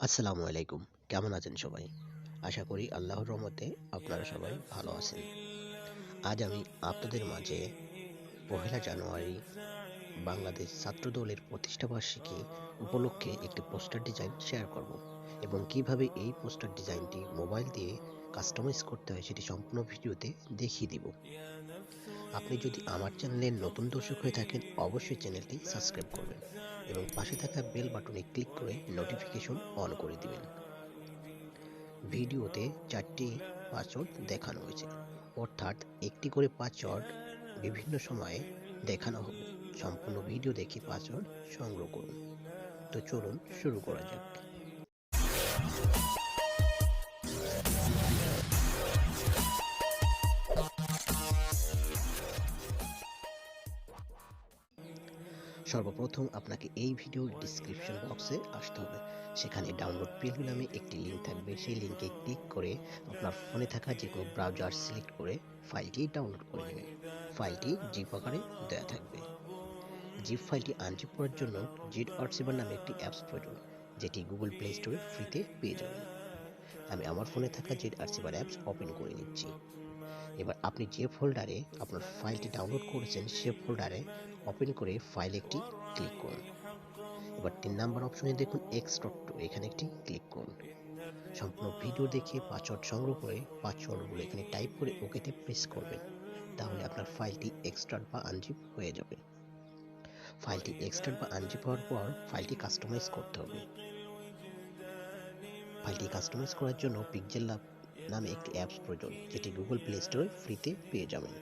আসসালামু আলাইকুম। কেমন আছেন সবাই? আশা করি আল্লাহর রহমতে আপনারা সবাই ভালো আছেন। আজ আমি আপনাদের মাঝে পহেলা জানুয়ারি বাংলাদেশ ছাত্রদলের প্রতিষ্ঠাবার্ষিকী উপলক্ষে একটি পোস্টার ডিজাইন শেয়ার করব এবং কিভাবে এই পোস্টার ডিজাইনটি মোবাইল দিয়ে কাস্টমাইজ করতে হয় সেটি সম্পূর্ণ ভিডিওতে দেখিয়ে দিব। আপনি যদি আমার চ্যানেলের নতুন দর্শক হয়ে থাকেন অবশ্যই চ্যানেলটি সাবস্ক্রাইব করবেন এবং পাশে থাকা বেল বাটনে ক্লিক করে নোটিফিকেশন অন করে দিবেন। ভিডিওতে 4টি পাসওয়ার্ড দেখানো হয়েছে, অর্থাৎ একটি করে পাসওয়ার্ড বিভিন্ন সময়ে দেখানো হবে। সম্পূর্ণ ভিডিও দেখে পাসওয়ার্ড সংগ্রহ করুন। তো চলুন শুরু করা যাক। সর্বপ্রথম আপনাকে এই ভিডিওর ডিসক্রিপশন বক্সে আসতে হবে। সেখানে ডাউনলোড পিএলপি নামে একটি লিঙ্ক থাকবে। সেই লিঙ্কে ক্লিক করে আপনার ফোনে থাকা যে কোনো ব্রাউজার সিলেক্ট করে ফাইলটি ডাউনলোড করে নেবেন। ফাইলটি জিপ আকারে দেওয়া থাকবে। জিপ ফাইলটি আনজিপ করার জন্য ZArchiver নামে একটি অ্যাপস প্রয়োজন, যেটি গুগল প্লে স্টোরে ফ্রিতে পেয়ে যাবেন। আমি আমার ফোনে থাকা ZArchiver অ্যাপস ওপেন করে নিচ্ছি। এবার আপনি যে ফোল্ডারে আপনার ফাইলটি ডাউনলোড করেছেন সে ফোল্ডারে ওপেন করে ফাইল একটি ক্লিক করুন। এবার 3 নাম্বার অপশনে দেখুন এক্সট্রাক্ট টু, এখানে একটি ক্লিক করুন। সম্পূর্ণ ভিডিও দেখে পাসওয়ার্ড সংগ্রহ করে পাসওয়ার্ডগুলো এখানে টাইপ করে ওকেতে প্রেস করবেন। তাহলে আপনার ফাইলটি এক্সট্রাক্ট বা আনজিপ হয়ে যাবে। ফাইলটি এক্সট্রাক্ট বা আনজিপ হওয়ার পর ফাইলটি কাস্টমাইজ করতে হবে। ফাইলটি কাস্টমাইজ করার জন্য পিক্সেল ল্যাব নামে একটি অ্যাপস প্রয়োজন, যেটি গুগল প্লে স্টোরে ফ্রিতে পেয়ে যাবেন।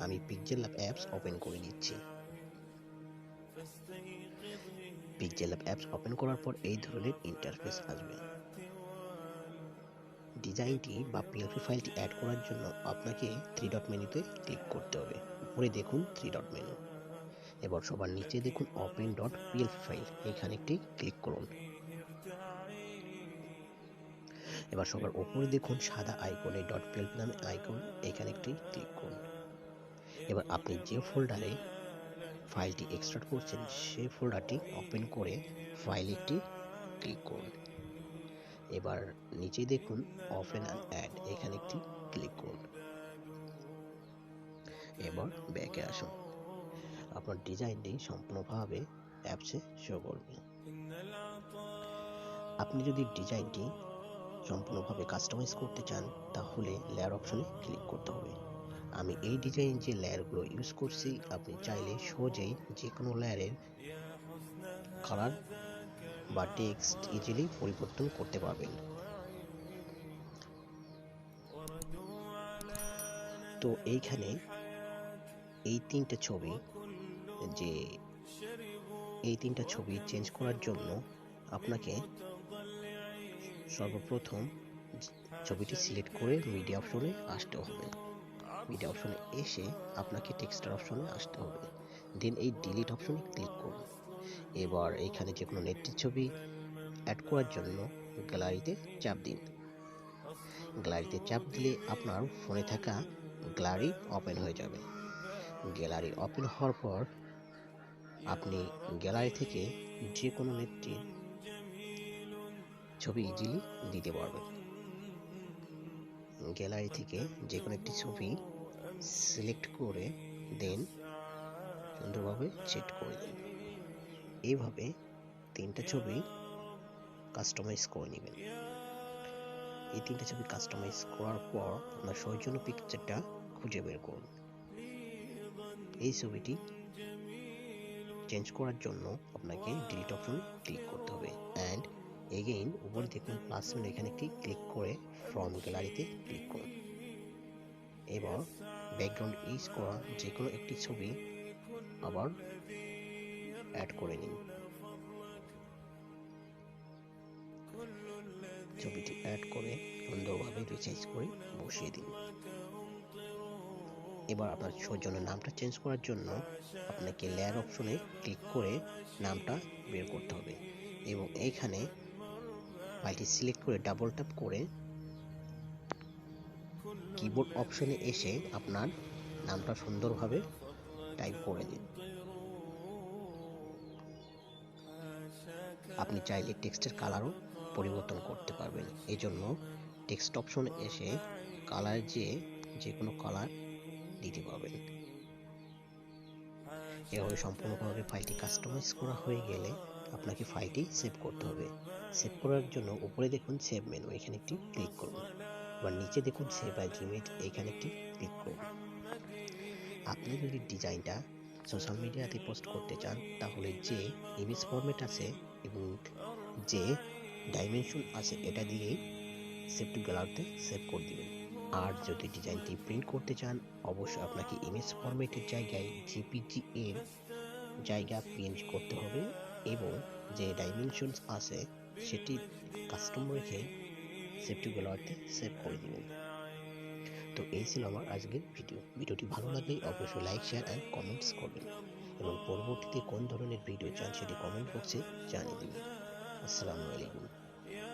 আমি পিক্সেল ল্যাব অ্যাপস ওপেন করে নিচ্ছি। পিক্সেল ল্যাব অ্যাপস ওপেন করার পর এই ধরনের ইন্টারফেস আসবে। ডিজাইনটি বা পিএলপি ফাইলটি অ্যাড করার জন্য আপনাকে 3 ডট মেনুতে ক্লিক করতে হবে। উপরে দেখুন 3 ডট মেনু। এবার সবার নিচে দেখুন ওপেন ডট পিএলপি ফাইল, এখানে একটি ক্লিক করুন। এবার সবার উপরে দেখুন সাদা আইকনে ডট পিএলপি নামে আইকন, এখানে একটি ক্লিক করুন। এবার আপনি যে ফোল্ডারে ফাইলটি এক্সট্রাক্ট করছেন সেই ফোল্ডারটি ওপেন করে ফাইল একটি ক্লিক করুন। এবার নিচে দেখুন ওপেন অ্যান্ড অ্যাড, এখানে একটি ক্লিক করুন। এবার ব্যাকে আসুন। আপনার ডিজাইনটি সম্পূর্ণভাবে অ্যাপসে শো করবে। আপনি যদি ডিজাইনটি সম্পূর্ণভাবে কাস্টমাইজ করতে চান তাহলে লেয়ার অপশনে ক্লিক করতে হবে। আমি এই ডিজাইন যে লেয়ারগুলো ইউজ করছি, আপনি চাইলে সহজেই যে কোনো লেয়ারের কালার বা টেক্সট ইজিলি পরিবর্তন করতে পারবেন। তো এইখানে এই তিনটা ছবি চেঞ্জ করার জন্য আপনাকে সর্বপ্রথম ছবিটি সিলেক্ট করে মিডিয়া অপশনে আসতে হবে। মিডিয়া অপশনে এসে আপনাকে টেক্সচার অপশনে আসতে হবে। দেন এই ডিলিট অপশনে ক্লিক করুন। এবার এখানে যে কোনো নেটটির ছবি অ্যাড করার জন্য গ্যালারিতে চাপ দিন। গ্যালারিতে চাপ দিলে আপনার ফোনে থাকা গ্যালারি ওপেন হয়ে যাবে। গ্যালারি ওপেন হওয়ার পর আপনি গ্যালারি থেকে যে কোনো নেটটির ছবি ইজিলি দিতে পারবেন। গ্যালারি থেকে যে কোনো একটি ছবি সিলেক্ট করে দেন সুন্দরভাবে সেট করে দিন। এইভাবে 3টা ছবি কাস্টমাইজ করে নেবেন। এই 3টা ছবি কাস্টমাইজ করার পর আপনার সৌজন্য পিকচারটা খুঁজে বের করুন। এই ছবিটি চেঞ্জ করার জন্য আপনাকে ডিলিট অপশনে ক্লিক করতে হবে। অ্যান্ড এগেইন উপরে দেখুন প্লাস চিহ্ন, এখানে একটি ক্লিক করে ফ্রম গ্যালারিতে ক্লিক করুন। এবার ব্যাকগ্রাউন্ড ইউজ করা যে কোনো একটি ছবি আবার অ্যাড করে নিন। ছবিটি অ্যাড করে সুন্দরভাবে রিসাইজ করে বসিয়ে দিন। এবার আপনার সৌজন্য নামটা চেঞ্জ করার জন্য আপনাকে লেয়ার অপশনে ক্লিক করে নামটা বের করতে হবে এবং এইখানে ফাইলটি সিলেক্ট করে ডাবল ট্যাপ করে কিবোর্ড অপশনে এসে আপনার নামটা সুন্দরভাবে টাইপ করে দিন। আপনি চাইলে টেক্সটের কালারও পরিবর্তন করতে পারবেন। এই জন্য টেক্সট অপশনে এসে কালার যে কোনো কালার দিতে পারবেন। এভাবে সম্পূর্ণভাবে ফাইলটি কাস্টমাইজ করা হয়ে গেলে আপনাকে ফাইলটি সেভ করতে হবে। সেভ করার জন্য উপরে দেখুন সেভ মেনু, এখানে একটি ক্লিক করুন। আবার নিচে দেখুন সেভ অ্যাজ ইমেজ, এখানে একটি ক্লিক করুন। আপনি যদি ডিজাইনটা সোশ্যাল মিডিয়াতে পোস্ট করতে চান তাহলে যে ইমেজ ফরম্যাট আছে এবং যে ডাইমেনশন আছে এটা দিয়েই সেভ টু গ্যালারিতে সেভ করে দিবেন। আর যদি ডিজাইনটি প্রিন্ট করতে চান অবশ্যই আপনাকে ইমেজ ফরম্যাটের জায়গায় জেপিজি এর জায়গা প্রিন্ট করতে হবে এবং যে ডাইমেনশনস আছে সেটি কাস্টম রেখে সেভ টু গ্যালারিতে সেভ করে দিবেন। তো এই ছিল আমার আজকের ভিডিওটি ভালো লাগলে অবশ্যই লাইক, শেয়ার অ্যান্ড কমেন্টস করবেন এবং পরবর্তীতে কোন ধরনের ভিডিও চান সেটি কমেন্ট বক্সে জানিয়ে দিবেন। আসসালামু আলাইকুম।